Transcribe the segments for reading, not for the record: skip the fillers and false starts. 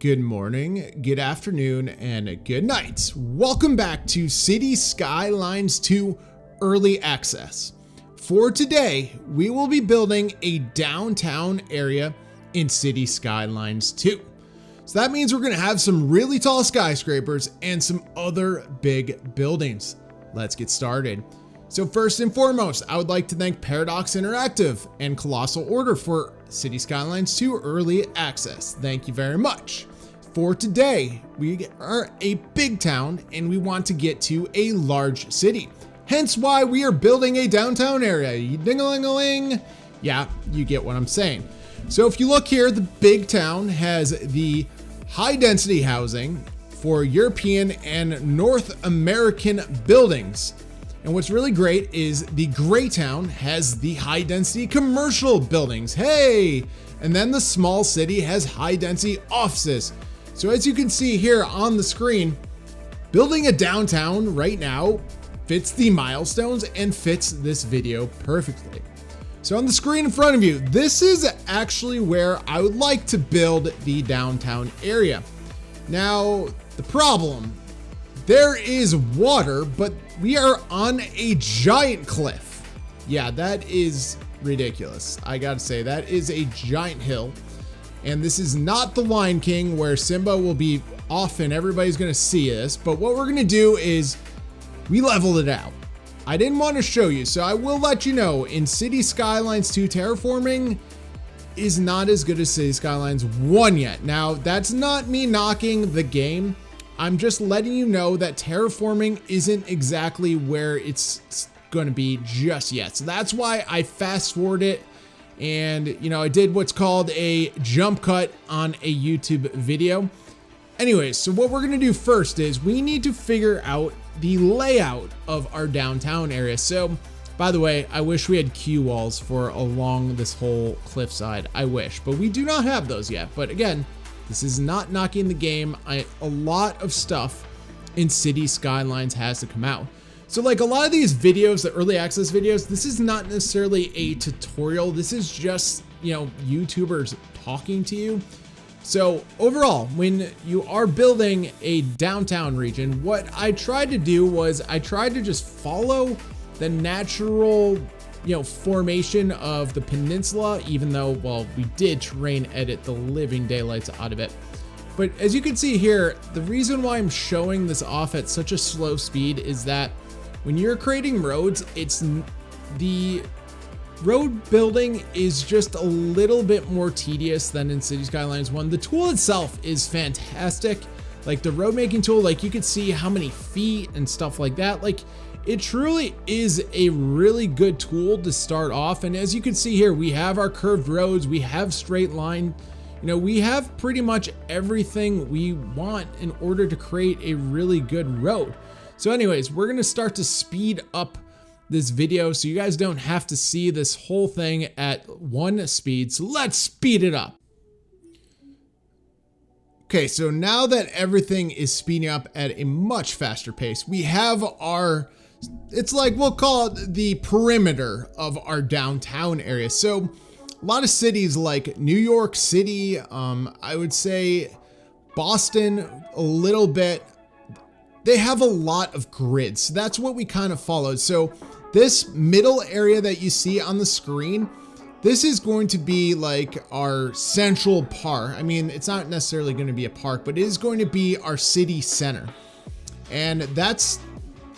Good morning, good afternoon, and good night. Welcome back to City Skylines 2 Early Access. For today, we will be building a downtown area in City Skylines 2. So that means we're going to have some really tall skyscrapers and some other big buildings. Let's get started. So first and foremost, I would like to thank Paradox Interactive and Colossal Order for City Skylines 2 Early Access. Thank you very much. For today, we are a big town and we want to get to a large city. Hence why we are building a downtown area. Ding-a-ling-a-ling. Yeah, you get what I'm saying. So if you look here, the big town has the high density housing for European and North American buildings. And what's really great is the gray town has the high density commercial buildings. Hey! And then the small city has high density offices. So as you can see here on the screen, building a downtown right now fits the milestones and fits this video perfectly. So on the screen in front of you, this is actually where I would like to build the downtown area. Now, the problem, there is water, but we are on a giant cliff. Yeah, that is ridiculous. I gotta say, that is a giant hill. And this is not the Lion King where Simba will be off and everybody's gonna see this. But what we're gonna do is we leveled it out. I didn't want to show you, so I will let you know in City Skylines 2 terraforming is not as good as City Skylines 1 yet. Now, that's not me knocking the game. I'm just letting you know that terraforming isn't exactly where it's going to be just yet. So that's why I fast forward it. And, I did what's called a jump cut on a YouTube video. Anyways, so what we're going to do first is we need to figure out the layout of our downtown area. So, by the way, I wish we had queue walls for along this whole cliffside. I wish, but we do not have those yet. But again, this is not knocking the game. A lot of stuff in City Skylines has to come out. So like a lot of these videos, the early access videos, this is not necessarily a tutorial. This is just, YouTubers talking to you. So overall, when you are building a downtown region, what I tried to do was I tried to just follow the natural, formation of the peninsula, even though, well, we did terrain edit the living daylights out of it. But as you can see here, the reason why I'm showing this off at such a slow speed is that when you're creating roads, the road building is just a little bit more tedious than in City Skylines 1. The tool itself is fantastic. Like the road making tool, like you could see how many feet and stuff like that. Like it truly is a really good tool to start off. And as you can see here, we have our curved roads, we have straight line, we have pretty much everything we want in order to create a really good road. So anyways, we're gonna start to speed up this video so you guys don't have to see this whole thing at one speed. So let's speed it up. Okay, so now that everything is speeding up at a much faster pace, we have it's like we'll call it the perimeter of our downtown area. So a lot of cities like New York City, I would say Boston a little bit, they have a lot of grids. So that's what we kind of followed. So this middle area that you see on the screen, this is going to be like our central park. I mean, it's not necessarily going to be a park, but it is going to be our city center. And that's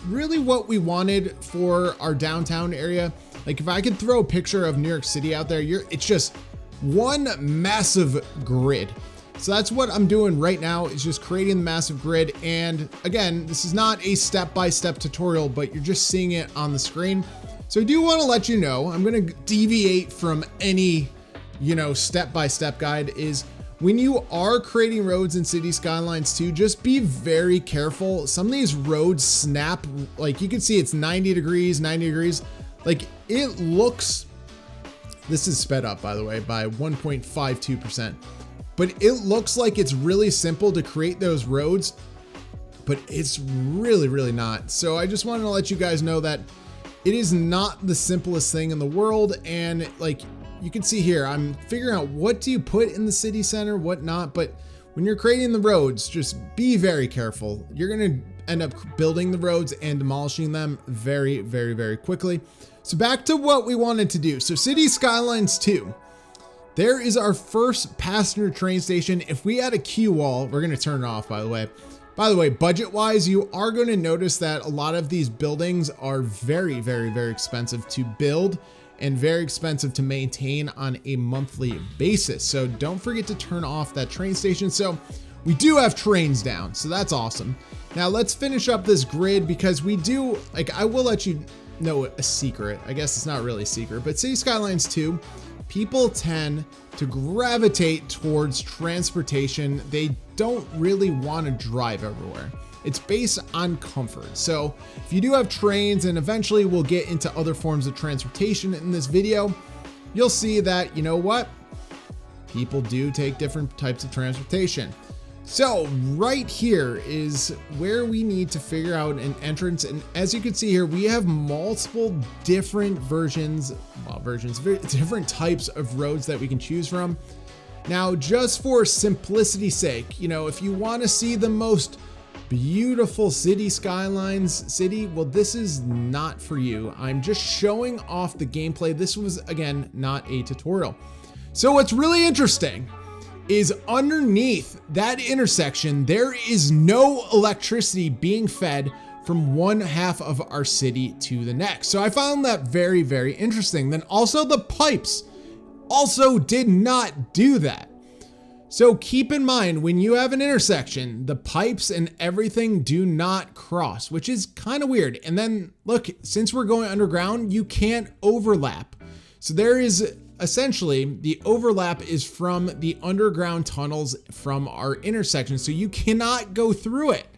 really what we wanted for our downtown area. Like if I could throw a picture of New York City out there, it's just one massive grid. So that's what I'm doing right now, is just creating the massive grid. And again, this is not a step-by-step tutorial, but you're just seeing it on the screen. So I do want to let you know, I'm going to deviate from any, step-by-step guide, is when you are creating roads in City Skylines 2, just be very careful. Some of these roads snap, like you can see it's 90 degrees. Like it looks, this is sped up by the way, by 1.52%. But it looks like it's really simple to create those roads, but it's really, really not. So I just wanted to let you guys know that it is not the simplest thing in the world. And like you can see here, I'm figuring out what do you put in the city center, what not. But when you're creating the roads, just be very careful. You're gonna end up building the roads and demolishing them very, very, very quickly. So back to what we wanted to do. So City Skylines 2, there is our first passenger train station. If we add a queue wall, we're gonna turn it off, by the way. By the way, budget-wise, you are gonna notice that a lot of these buildings are very, very, very expensive to build and very expensive to maintain on a monthly basis. So don't forget to turn off that train station. So we do have trains down, so that's awesome. Now let's finish up this grid because we do, like, I will let you know a secret. I guess it's not really a secret, but City Skylines 2, people tend to gravitate towards transportation. They don't really want to drive everywhere. It's based on comfort. So if you do have trains, and eventually we'll get into other forms of transportation in this video, you'll see that, you know what? People do take different types of transportation. So right here is where we need to figure out an entrance. And as you can see here, we have multiple different different types of roads that we can choose from. Now, just for simplicity's sake, you know, if you want to see the most beautiful City Skylines city, well, this is not for you. I'm just showing off the gameplay. This was, again, not a tutorial. So what's really interesting is underneath that intersection, there is no electricity being fed from one half of our city to the next. So I found that very, very interesting. Then also the pipes also did not do that. So keep in mind, when you have an intersection, the pipes and everything do not cross, which is kind of weird. And then look, since we're going underground, you can't overlap. So there is essentially, the overlap is from the underground tunnels from our intersection, so you cannot go through it.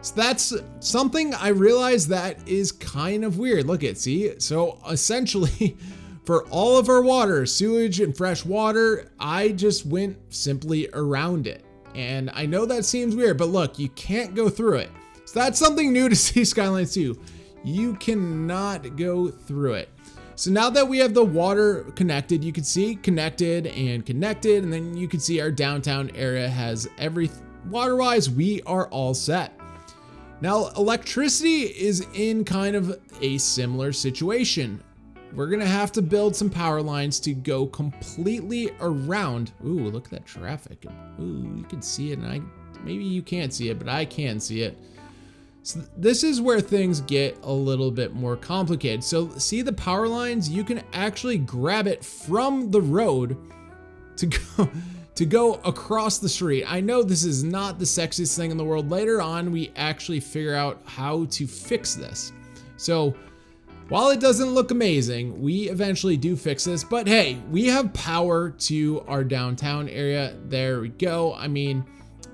So that's something I realized that is kind of weird. Look at, see? So essentially, for all of our water, sewage and fresh water, I just went simply around it. And I know that seems weird, but look, you can't go through it. So that's something new to City Skylines 2. You cannot go through it. So now that we have the water connected, you can see connected, and then you can see our downtown area has water-wise, we are all set. Now, electricity is in kind of a similar situation. We're gonna have to build some power lines to go completely around. Ooh, look at that traffic. Ooh, you can see it, and maybe you can't see it, but I can see it. So this is where things get a little bit more complicated. So see the power lines, you can actually grab it from the road to go across the street. I know this is not the sexiest thing in the world. Later on, we actually figure out how to fix this. So while it doesn't look amazing, we eventually do fix this, but hey, we have power to our downtown area. There we go. I mean,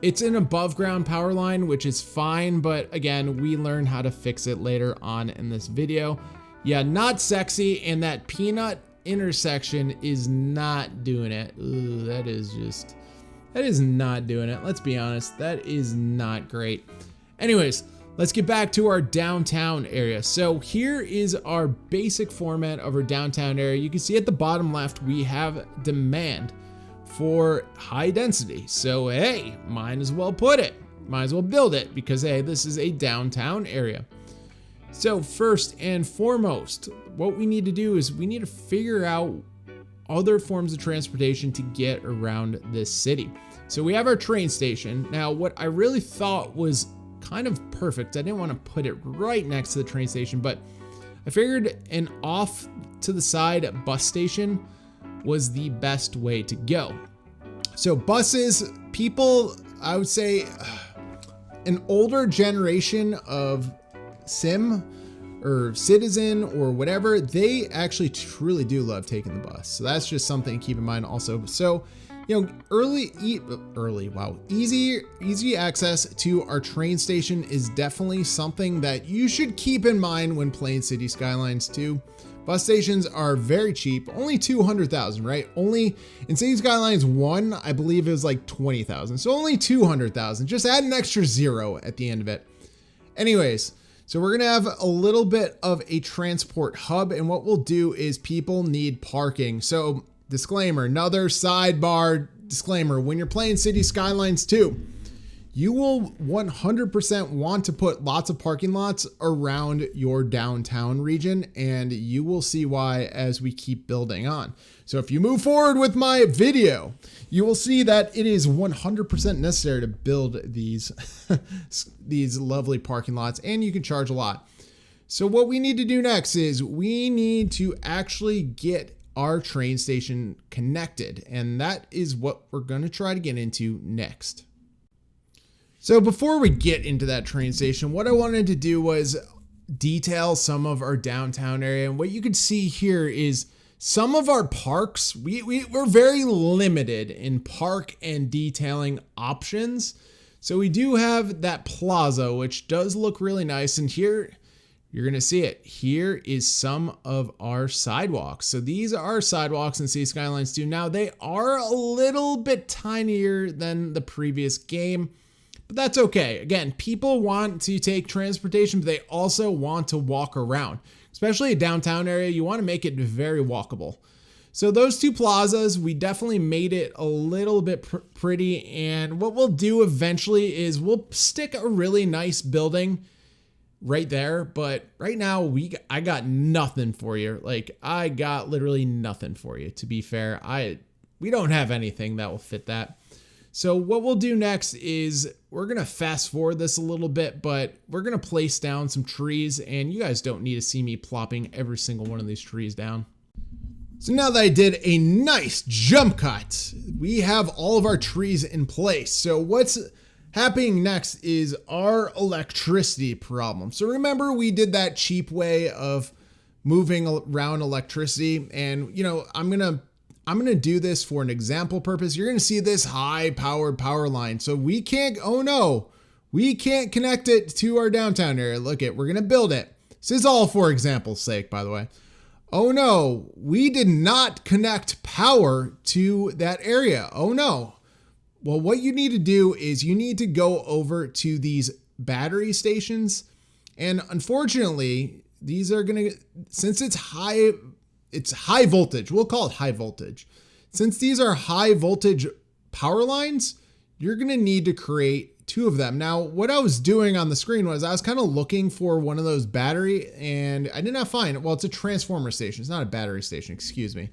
it's an above ground power line, which is fine, but again, we learn how to fix it later on in this video. Yeah, not sexy, and that peanut intersection is not doing it. Ooh, that is not doing it. Let's be honest, that is not great. Anyways, let's get back to our downtown area. So here is our basic format of our downtown area. You can see at the bottom left, we have demand for high density. So hey, might as well put it, might as well build it, because hey, this is a downtown area. So first and foremost, what we need to do is we need to figure out other forms of transportation to get around this city. So we have our train station. Now, what I really thought was kind of perfect, I didn't want to put it right next to the train station, but I figured an off to the side bus station was the best way to go. So buses, people, I would say an older generation of sim or citizen or whatever, they actually truly do love taking the bus. So that's just something to keep in mind also. So, you know, easy access to our train station is definitely something that you should keep in mind when playing City Skylines 2. Bus stations are very cheap, only 200,000, right? Only in City Skylines 1, I believe it was like 20,000. So only 200,000, just add an extra zero at the end of it. Anyways, so we're gonna have a little bit of a transport hub, and what we'll do is people need parking. So disclaimer, another sidebar, disclaimer, when you're playing City Skylines 2, you will 100% want to put lots of parking lots around your downtown region, and you will see why as we keep building on. So if you move forward with my video, you will see that it is 100% necessary to build these, these lovely parking lots, and you can charge a lot. So what we need to do next is we need to actually get our train station connected, and that is what we're going to try to get into next. So before we get into that train station, what I wanted to do was detail some of our downtown area. And what you can see here is some of our parks. We're very limited in park and detailing options. So we do have that plaza, which does look really nice. And here, you're going to see it. Here is some of our sidewalks. So these are sidewalks in City Skylines 2. Now they are a little bit tinier than the previous game, but that's okay. Again, people want to take transportation, but they also want to walk around. Especially a downtown area, you want to make it very walkable. So those two plazas, we definitely made it a little bit pretty. And what we'll do eventually is we'll stick a really nice building right there. But right now, I got nothing for you. Like, I got literally nothing for you, to be fair. We don't have anything that will fit that. So what we'll do next is we're going to fast forward this a little bit, but we're going to place down some trees, and you guys don't need to see me plopping every single one of these trees down. So now that I did a nice jump cut, we have all of our trees in place. So what's happening next is our electricity problem. So remember, we did that cheap way of moving around electricity, and I'm going to do this for an example purpose. You're going to see this high powered power line. So we can't, oh no, we can't connect it to our downtown area. Look we're going to build it. This is all for example's sake, by the way. Oh no, we did not connect power to that area. Oh no. Well, what you need to do is you need to go over to these battery stations. And unfortunately, these are going to, since it's high voltage. We'll call it high voltage. Since these are high voltage power lines, you're going to need to create two of them. Now, what I was doing on the screen was I was kind of looking for one of those battery, and I did not find it. Well, it's a transformer station. It's not a battery station. Excuse me.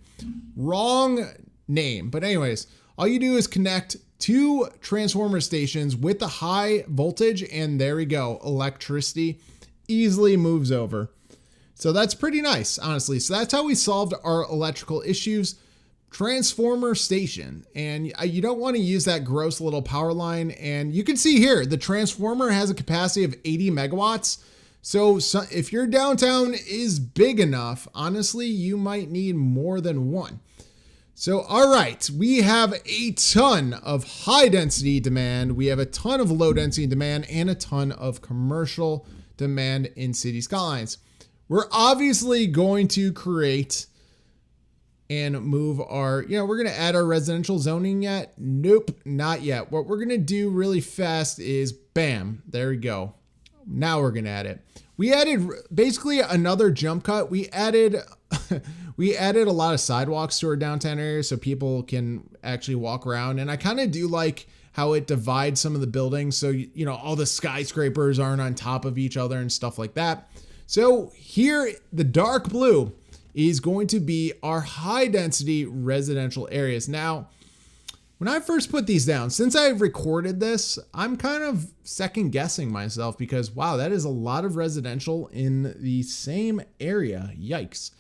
Wrong name. But anyways, all you do is connect two transformer stations with the high voltage, and there we go. Electricity easily moves over. So that's pretty nice, honestly. So that's how we solved our electrical issues. Transformer station. And you don't want to use that gross little power line. And you can see here, the transformer has a capacity of 80 megawatts. So if your downtown is big enough, honestly, you might need more than one. So, all right, we have a ton of high density demand. We have a ton of low density demand and a ton of commercial demand in City Skylines. We're obviously going to create and move our, we're going to add our residential zoning yet? Nope, not yet. What we're going to do really fast is bam, there we go. Now we're going to add it. We added basically another jump cut. We added a lot of sidewalks to our downtown area so people can actually walk around. And I kind of do like how it divides some of the buildings. So, all the skyscrapers aren't on top of each other and stuff like that. So here, the dark blue is going to be our high density residential areas. Now, when I first put these down, since I recorded this, I'm kind of second guessing myself because, wow, that is a lot of residential in the same area. Yikes.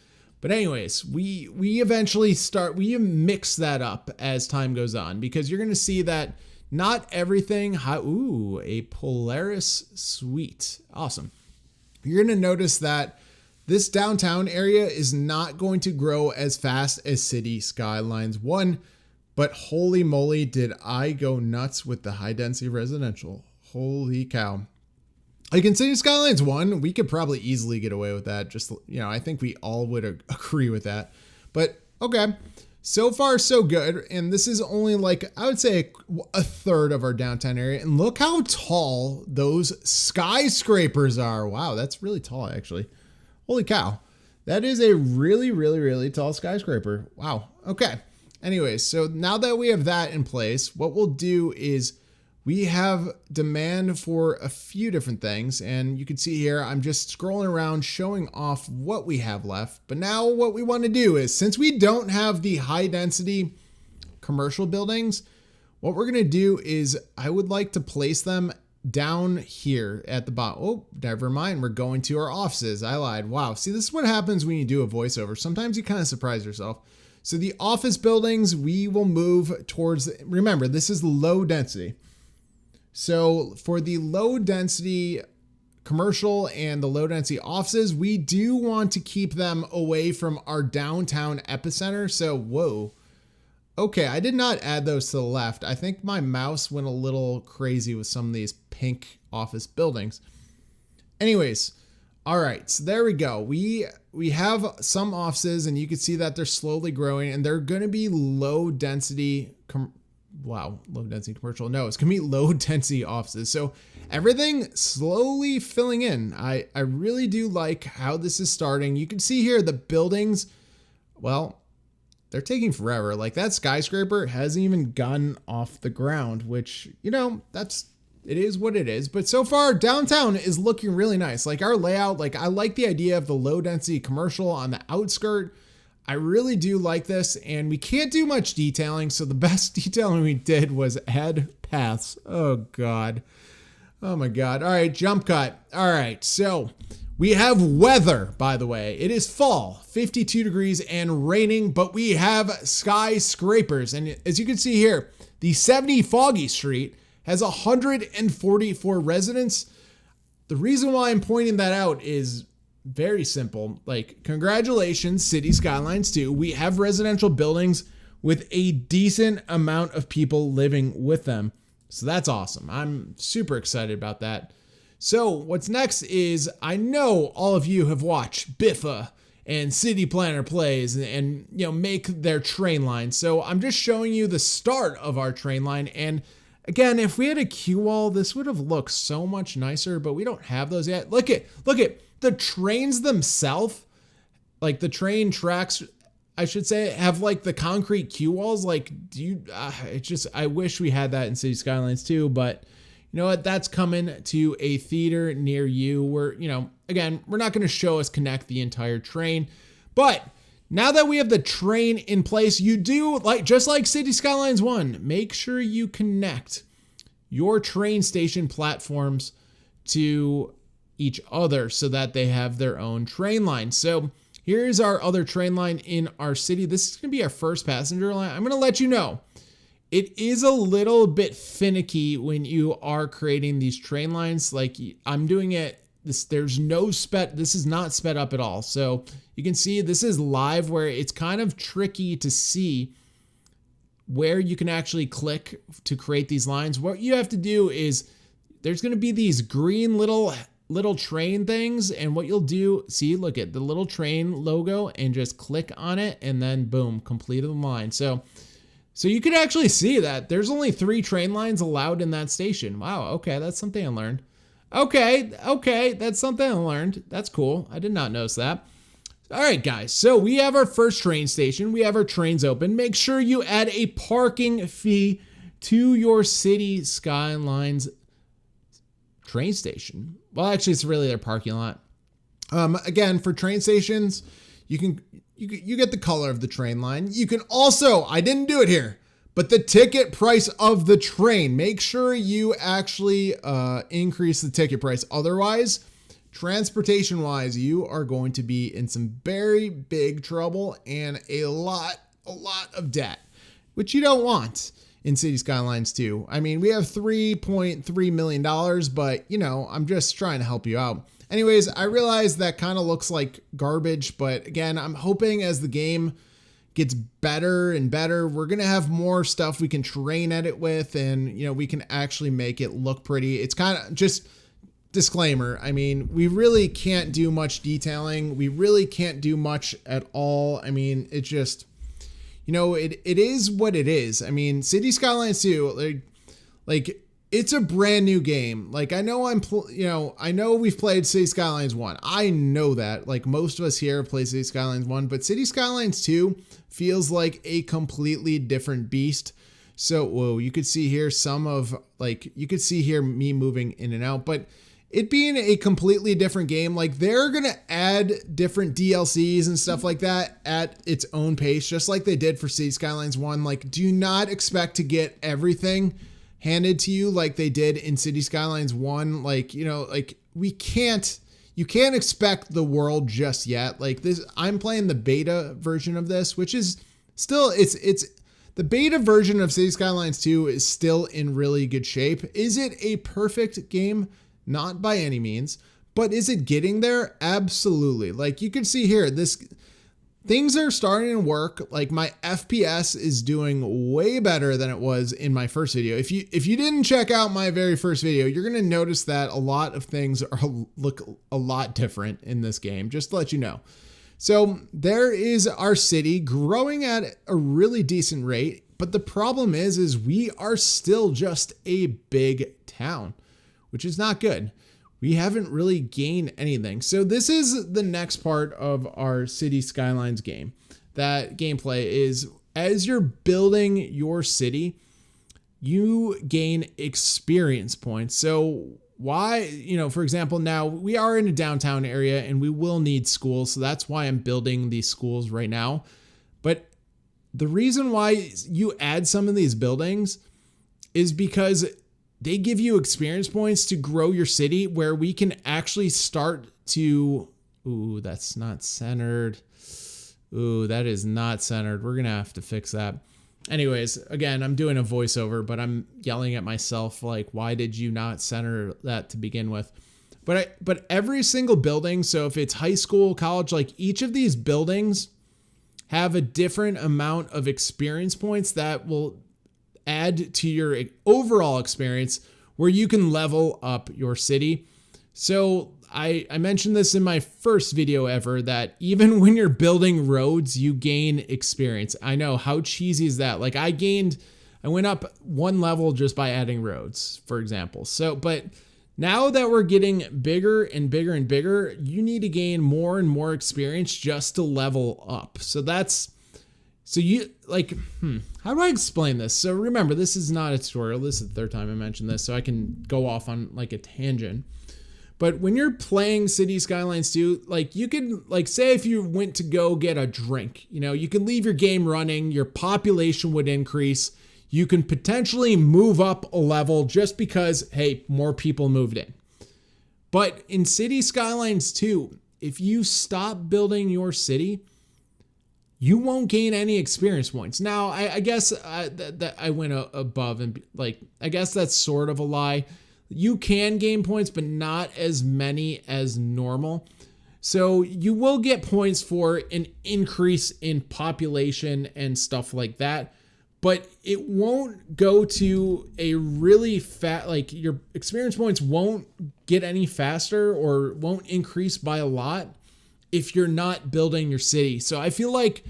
But anyways, we eventually we mix that up as time goes on because you're going to see that not everything, ooh, a Polaris suite. Awesome. You're going to notice that this downtown area is not going to grow as fast as City Skylines 1, but holy moly, did I go nuts with the high density residential. Holy cow. Like in City Skylines 1, we could probably easily get away with that. Just, I think we all would agree with that. But okay, so far so good. And this is only like, I would say a third of our downtown area. And look how tall those skyscrapers are. Wow, that's really tall actually. Holy cow. That is a really, really, really tall skyscraper. Wow. Okay. Anyways, so now that we have that in place, what we'll do is we have demand for a few different things. And you can see here, I'm just scrolling around showing off what we have left. But now what we want to do is, since we don't have the high density commercial buildings, what we're going to do is I would like to place them down here at the bottom. Oh, never mind. We're going to our offices. I lied. Wow. See, this is what happens when you do a voiceover. Sometimes you kind of surprise yourself. So the office buildings, we will move towards, remember, this is low density. So for the low density commercial and the low density offices, we do want to keep them away from our downtown epicenter. So, whoa. Okay, I did not add those to the left. I think my mouse went a little crazy with some of these pink office buildings. Anyways, all right, so there we go. We have some offices, and you can see that they're slowly growing, and they're going to be low density. Low density commercial. No, it's going to be low density offices. So everything slowly filling in. I really do like how this is starting. You can see here the buildings, well, they're taking forever. Like that skyscraper hasn't even gotten off the ground, which, you know, it is what it is. But so far downtown is looking really nice. Like our layout, like I like the idea of the low density commercial on the outskirt. I really do like this, and we can't do much detailing. So the best detailing we did was add paths. Oh God. Oh my God. All right. Jump cut. All right. So we have weather, by the way. It is fall, 52 degrees and raining, but we have skyscrapers. And as you can see here, the 70 Foggy Street has 144 residents. The reason why I'm pointing that out is very simple. Like, congratulations, City Skylines 2. We have residential buildings with a decent amount of people living with them. So that's awesome. I'm super excited about that. So what's next is, I know all of you have watched Biffa and City Planner Plays and you know, make their train line. So I'm just showing you the start of our train line. And again, if we had a queue wall, this would have looked so much nicer, but we don't have those yet. Look at the trains themselves, like the train tracks, I should say, have like the concrete queue walls. Like, I wish we had that in City Skylines too, but you know what? That's coming to a theater near you where, you know, again, we're not going to show us connect the entire train, but now that we have the train in place, you do, like, just like City Skylines 1, make sure you connect your train station platforms to each other so that they have their own train line. So here's our other train line in our city. This is going to be our first passenger line. I'm going to let you know, it is a little bit finicky when you are creating these train lines. Like I'm doing it, this is not sped up at all. So you can see this is live where it's kind of tricky to see where you can actually click to create these lines. What you have to do is there's going to be these green little train things, and what you'll do, see, look at the little train logo and just click on it, and then boom, completed the line. So you can actually see that there's only 3 train lines allowed in that station. Wow, okay, that's something I learned. Okay, that's something I learned. That's cool. I did not notice that. All right, guys, so we have our first train station. We have our trains open. Make sure you add a parking fee to your City Skylines train station. Well, actually, it's really their parking lot. Again, for train stations, you get the color of the train line. You can also, I didn't do it here, but the ticket price of the train, make sure you actually increase the ticket price. Otherwise, transportation wise, you are going to be in some very big trouble and a lot of debt, which you don't want in City Skylines 2. I mean, we have $3.3 million, but you know, I'm just trying to help you out. Anyways, I realize that kind of looks like garbage, but again, I'm hoping as the game gets better and better, we're going to have more stuff we can terrain edit with, and you know, we can actually make it look pretty. It's kind of just disclaimer. I mean, we really can't do much detailing. We really can't do much at all. I mean, it just, it is what it is. I mean, City Skylines 2, like it's a brand new game. Like I know I know we've played City Skylines 1. I know that. Like most of us here have played City Skylines 1, but City Skylines 2 feels like a completely different beast. So, whoa, you could see here you could see here me moving in and out, but it being a completely different game, like they're going to add different DLCs and stuff like that at its own pace, just like they did for City Skylines 1. Like, do not expect to get everything handed to you like they did in City Skylines 1. Like, like you can't expect the world just yet. Like this, I'm playing the beta version of this, which is still, it's the beta version of City Skylines 2 is still in really good shape. Is it a perfect game? Not by any means, but is it getting there? Absolutely. Like you can see here, things are starting to work. Like my FPS is doing way better than it was in my first video. If you didn't check out my very first video, you're going to notice that a lot of things look a lot different in this game, just to let you know. So there is our city growing at a really decent rate, but the problem is we are still just a big town, which is not good. We haven't really gained anything. So this is the next part of our City Skylines game. That gameplay is as you're building your city, you gain experience points. So why, for example, now we are in a downtown area and we will need schools. So that's why I'm building these schools right now. But the reason why you add some of these buildings is because they give you experience points to grow your city, where we can actually start to, ooh, that's not centered. Ooh, that is not centered. We're going to have to fix that. Anyways, again, I'm doing a voiceover, but I'm yelling at myself like, why did you not center that to begin with? But every single building, so if it's high school, college, like each of these buildings have a different amount of experience points that will add to your overall experience, where you can level up your city. So I mentioned this in my first video ever, that even when you're building roads, you gain experience. I know, how cheesy is that? Like I went up one level just by adding roads, for example. So, but now that we're getting bigger and bigger and bigger, you need to gain more and more experience just to level up. So you like, how do I explain this? So remember, this is not a tutorial. This is the third time I mentioned this, so I can go off on like a tangent. But when you're playing City Skylines 2, like you can, like say if you went to go get a drink, you can leave your game running, your population would increase. You can potentially move up a level just because, hey, more people moved in. But in City Skylines 2, if you stop building your city, you won't gain any experience points. Now, I guess that I went above and like, I guess that's sort of a lie. You can gain points, but not as many as normal. So you will get points for an increase in population and stuff like that, but it won't go to a really like your experience points won't get any faster or won't increase by a lot if you're not building your city. So I feel like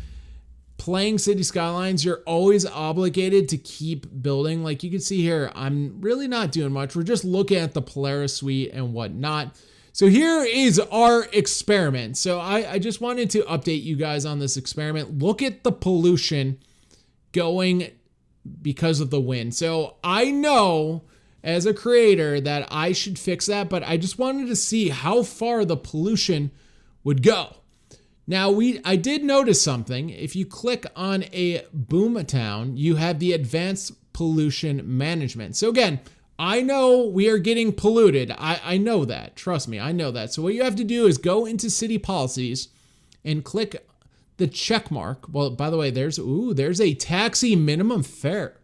playing City Skylines, you're always obligated to keep building. Like you can see here, I'm really not doing much. We're just looking at the Polaris suite and whatnot. So here is our experiment. So I just wanted to update you guys on this experiment. Look at the pollution going because of the wind. So I know as a creator that I should fix that, but I just wanted to see how far the pollution would go. Now, I did notice something. If you click on a boomtown, you have the advanced pollution management. So again, I know we are getting polluted. I know that. Trust me, I know that. So what you have to do is go into city policies and click the check mark. Well, by the way, there's a taxi minimum fare.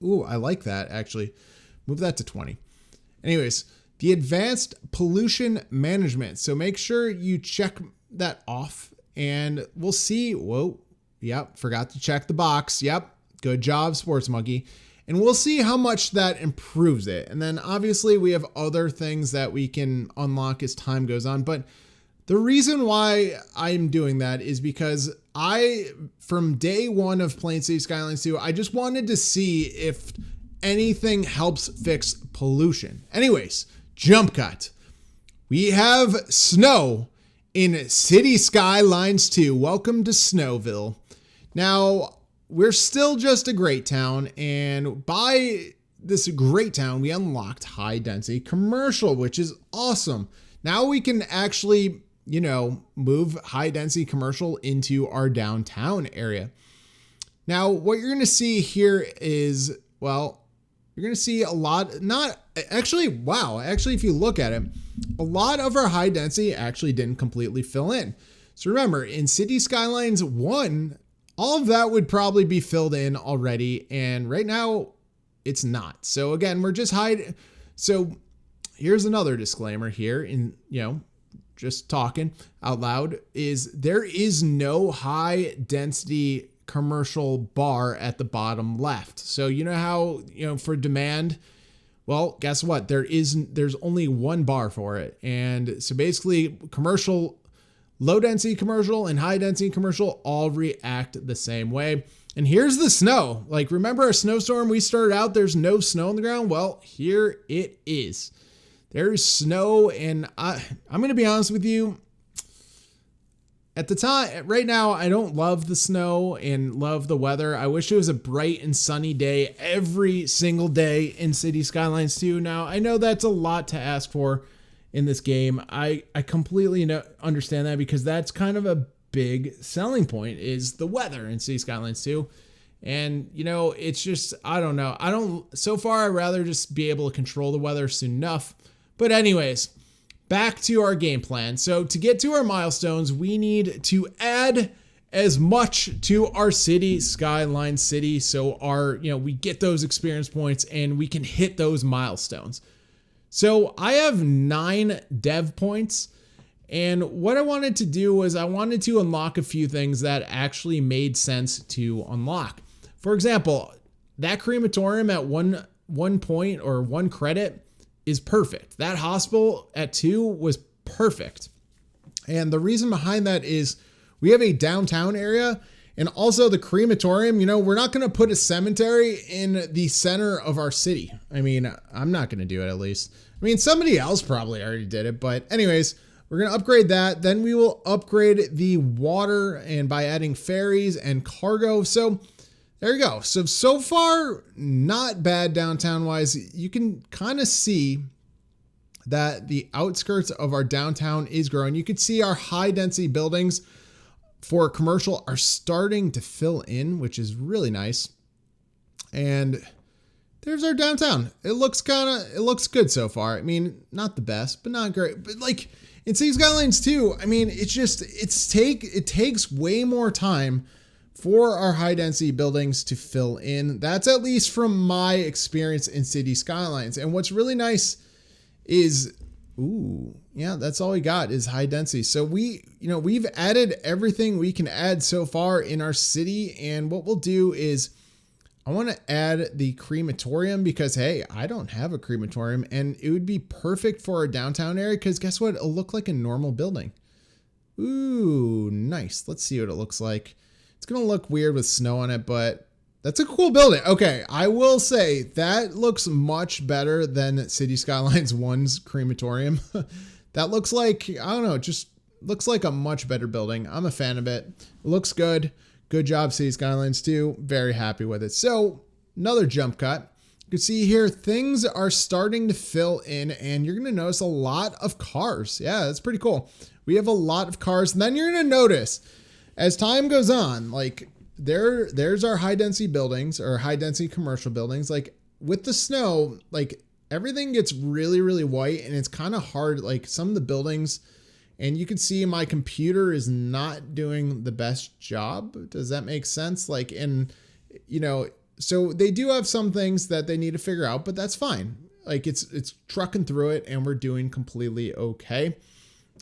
Ooh, I like that, actually. Move that to 20. Anyways, the advanced pollution management. So make sure you check that off and we'll see. Whoa. Yep. Forgot to check the box. Yep. Good job, Sports Monkey. And we'll see how much that improves it. And then obviously we have other things that we can unlock as time goes on. But the reason why I'm doing that is because from day one of playing City Skylines 2, I just wanted to see if anything helps fix pollution. Anyways, jump cut. We have snow in City Skylines 2. Welcome to Snowville. Now, we're still just a great town, and by this great town, we unlocked high density commercial, which is awesome. Now we can actually, move high density commercial into our downtown area. Now, what you're going to see here is, well, you're going to see a lot, actually, if you look at it, a lot of our high density actually didn't completely fill in. So remember, in City Skylines 1, all of that would probably be filled in already. And right now it's not. So again, we're just So here's another disclaimer here just talking out loud is there is no high density commercial bar at the bottom left. So you know how, for demand, well, guess what? There's only one bar for it. And so basically commercial, low density commercial and high density commercial all react the same way. And here's the snow. Like, remember our snowstorm? We started out, there's no snow on the ground. Well, here it is. There's snow. And I'm going to be honest with you. At the time, right now, I don't love the snow and love the weather. I wish it was a bright and sunny day every single day in City Skylines 2. Now, I know that's a lot to ask for in this game. I completely understand that because that's kind of a big selling point is the weather in City Skylines 2. And, it's just, I don't know. So far, I'd rather just be able to control the weather soon enough. But anyways, back to our game plan. So to get to our milestones, we need to add as much to our City Skyline City. So we get those experience points and we can hit those milestones. So I have 9 dev points. And what I wanted to do was I wanted to unlock a few things that actually made sense to unlock. For example, that crematorium at one point or 1 credit is perfect. That hospital at 2 was perfect. And the reason behind that is we have a downtown area and also the crematorium. We're not going to put a cemetery in the center of our city. I mean, I'm not going to do it at least. I mean, somebody else probably already did it. But anyways, we're going to upgrade that. Then we will upgrade the water and by adding ferries and cargo. So there you go. So far, not bad downtown wise. You can kind of see that the outskirts of our downtown is growing. You can see our high density buildings for commercial are starting to fill in, which is really nice. And there's our downtown. It looks good so far. I mean, not the best, but not great. But like in City Skylines 2, I mean, it takes way more time for our high density buildings to fill in. That's at least from my experience in City Skylines. And what's really nice is, that's all we got is high density. So we've added everything we can add so far in our city. And what we'll do is I want to add the crematorium because, hey, I don't have a crematorium and it would be perfect for our downtown area because guess what? It'll look like a normal building. Ooh, nice. Let's see what it looks like. It's going to look weird with snow on it, but that's a cool building. Okay, I will say that looks much better than City Skylines 1's crematorium. That looks like, I don't know, just looks like a much better building. I'm a fan of it. It looks good. Good job, City Skylines 2. Very happy with it. So another jump cut. You can see here, things are starting to fill in and you're going to notice a lot of cars. Yeah, that's pretty cool. We have a lot of cars. And then you're going to notice as time goes on, like there's our high density buildings or high density commercial buildings. Like with the snow, like everything gets really, really white and it's kind of hard. Like some of the buildings, and you can see my computer is not doing the best job. Does that make sense? Like, and so they do have some things that they need to figure out, but that's fine. Like it's trucking through it and we're doing completely okay.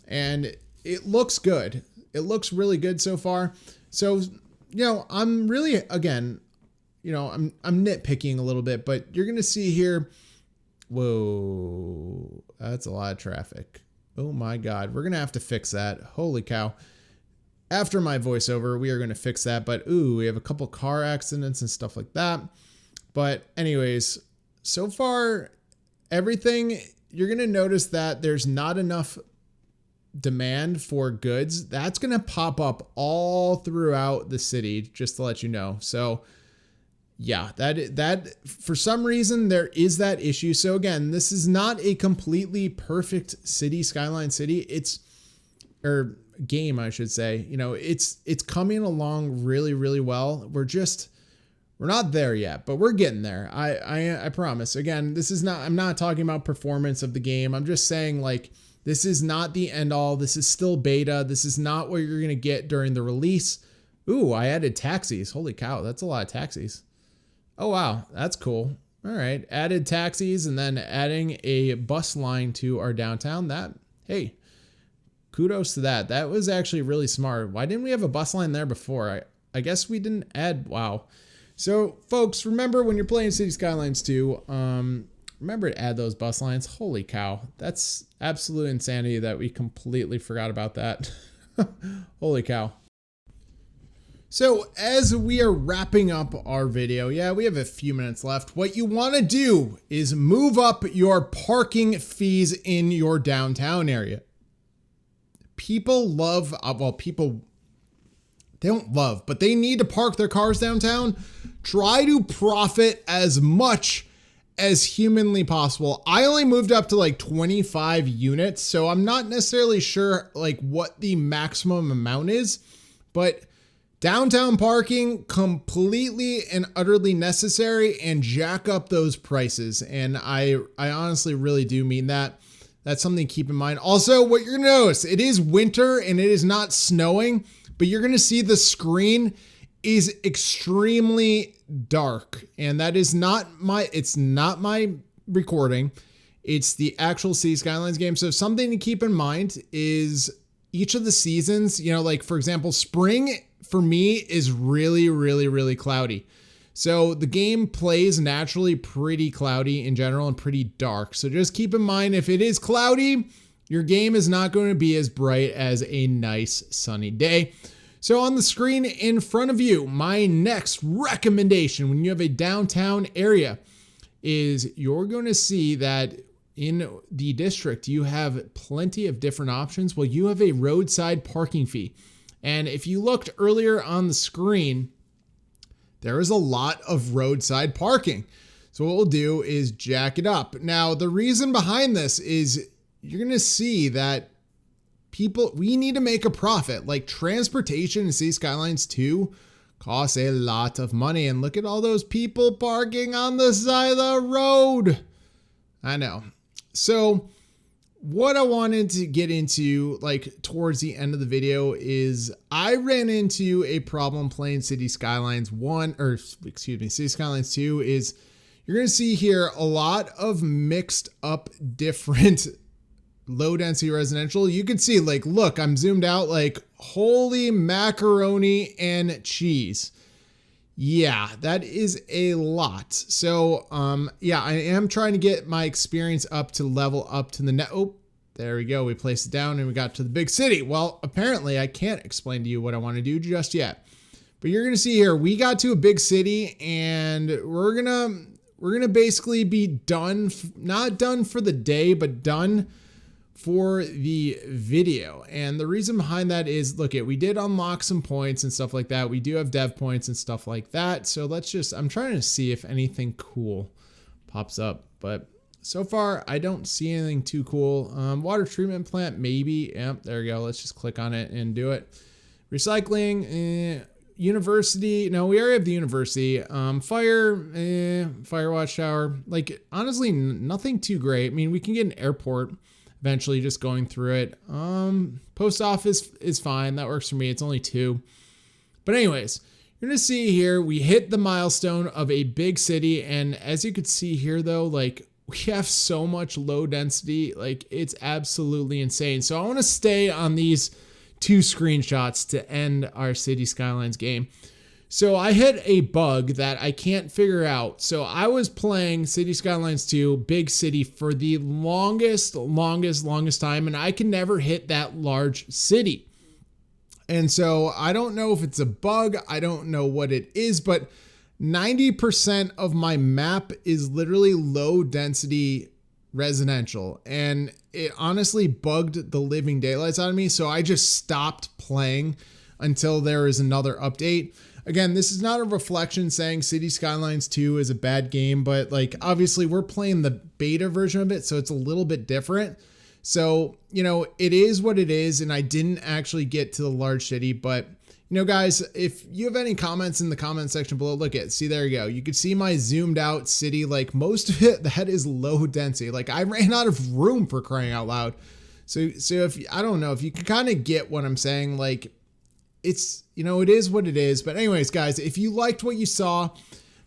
And it looks good. It looks really good so far. So, I'm really, again, I'm nitpicking a little bit, but you're going to see here. Whoa, that's a lot of traffic. Oh my God. We're going to have to fix that. Holy cow. After my voiceover, we are going to fix that. But we have a couple car accidents and stuff like that. But anyways, so far, everything, you're going to notice that there's not enough demand for goods. That's going to pop up all throughout the city, just to let you know. So yeah, that for some reason there is that issue. So again, this is not a completely perfect city, Skyline City. Or game, I should say. You know, it's coming along really, really well. We're not there yet, but we're getting there. I promise. Again, I'm not talking about performance of the game. I'm just saying, like, this is not the end all. This is still beta. This is not what you're going to get during the release. Ooh, I added taxis. Holy cow. That's a lot of taxis. Oh, wow. That's cool. All right. Added taxis and then adding a bus line to our downtown. Hey, kudos to that. That was actually really smart. Why didn't we have a bus line there before? I guess we didn't add. Wow. So folks, remember when you're playing City Skylines 2, remember to add those bus lines. Holy cow. That's absolute insanity that we completely forgot about that. Holy cow. So as we are wrapping up our video, yeah, we have a few minutes left. What you want to do is move up your parking fees in your downtown area. People love, they don't love, but they need to park their cars downtown. Try to profit as much as humanly possible. I only moved up to like 25 units, so I'm not necessarily sure like what the maximum amount is, but downtown parking, completely and utterly necessary, and jack up those prices. And I honestly really do mean that. That's something to keep in mind. Also, what you're gonna notice, it is winter and it is not snowing, but you're gonna see the screen is extremely dark. And that is it's not my recording. It's the actual City Skylines game. So something to keep in mind is each of the seasons, you know, like for example, spring for me is really, really, really cloudy. So the game plays naturally pretty cloudy in general and pretty dark. So just keep in mind, if it is cloudy, your game is not going to be as bright as a nice sunny day. So on the screen in front of you, my next recommendation when you have a downtown area is you're going to see that in the district, you have plenty of different options. Well, you have a roadside parking fee. And if you looked earlier on the screen, there is a lot of roadside parking. So what we'll do is jack it up. Now, the reason behind this is you're going to see that we need to make a profit. Like transportation in City Skylines 2 costs a lot of money. And look at all those people parking on the side of the road. I know. So what I wanted to get into like towards the end of the video is I ran into a problem playing City Skylines 2 is you're going to see here a lot of mixed up different low density residential. You can see like, look, I'm zoomed out, like holy macaroni and cheese. Yeah, that is a lot. So, yeah, I am trying to get my experience up to level up to the net. Oh, there we go. We placed it down and we got to the big city. Well, apparently I can't explain to you what I want to do just yet, but you're going to see here, we got to a big city and we're going to basically be done, not done for the day, but done for the video. And the reason behind that is, look, we did unlock some points and stuff like that. We do have dev points and stuff like that. So I'm trying to see if anything cool pops up, but so far I don't see anything too cool. Water treatment plant, maybe. Yep, there we go. Let's just click on it and do it. Recycling, university. No, we already have the university. Fire watchtower. Like honestly, nothing too great. I mean, we can get an airport eventually just going through it. Post office is fine. That works for me. It's only 2. But anyways, you're going to see here, we hit the milestone of a big city. And as you could see here though, like we have so much low density, like it's absolutely insane. So I want to stay on these 2 screenshots to end our City Skylines game. So I hit a bug that I can't figure out. So I was playing City Skylines 2 Big City for the longest time, and I can never hit that large city. And so I don't know if it's a bug. I don't know what it is, but 90% of my map is literally low density residential, and it honestly bugged the living daylights out of me. So I just stopped playing until there is another update. Again, this is not a reflection saying City Skylines 2 is a bad game, but like obviously we're playing the beta version of it, so it's a little bit different. So, you know, it is what it is, and I didn't actually get to the large city, but you know, guys, if you have any comments in the comment section below, look at, see, there you go. You can see my zoomed out city. Like most of it, that is low density. Like I ran out of room, for crying out loud. So if, I don't know if you can kind of get what I'm saying, like it's, you know, it is what it is. But anyways, guys, if you liked what you saw,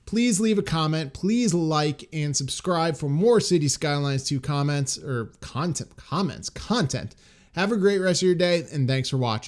please leave a comment, please like and subscribe for more City Skylines 2 comments or content. Have a great rest of your day, and thanks for watching.